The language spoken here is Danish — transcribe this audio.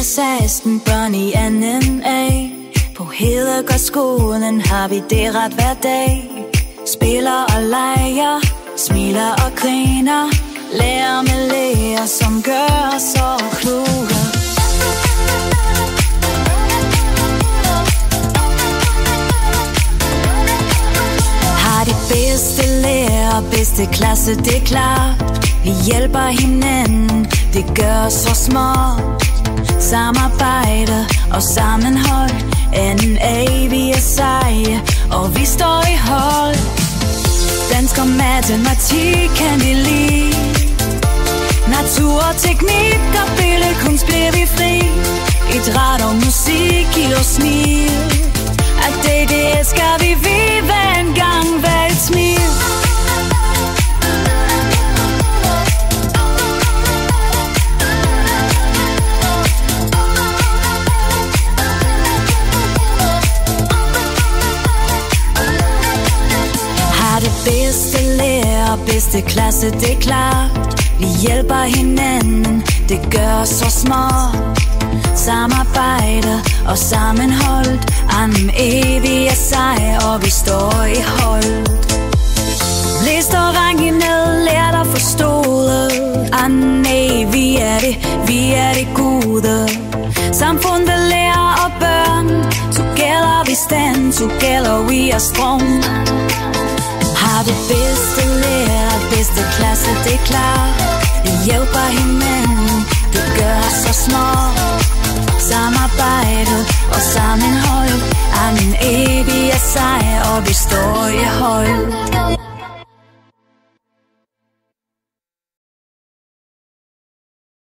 er 16 børn i 2A. På Hedegaardskolen har vi det ret hver dag. Spiller og leger, smiler og griner, lærer med lærer, som gør os så kloge. Har de bedste lærer, bedste klasse, det er klart. Vi hjælper hinanden, det gør os så smart. Samarbejde og sammenhold, 2A, vi er seje, og vi står i hold. Dansk og matematik kan vi lide. Natur og teknik og billedkunst bliver vi fri. Idræt og musik giver os smil. At det elsker vi hver en gang, hver et smil. Bedste lærer, bedste klasse, det er klart. Vi hjælper hinanden, det gør os så smart. Samarbejde og sammenhold, 2A, vi er seje, og vi står i hold. Læs og rank ned, lær dig forstået. 2A, vi er det gode. Samfundet lærer og børn, together we stand, together we are strong. Har det bedste lærer, bedste klasse, det er klart. Vi hjælper hinanden, det gør os så smart. Samarbejde og sammenhold, 2A, vi er seje, og vi står i hold.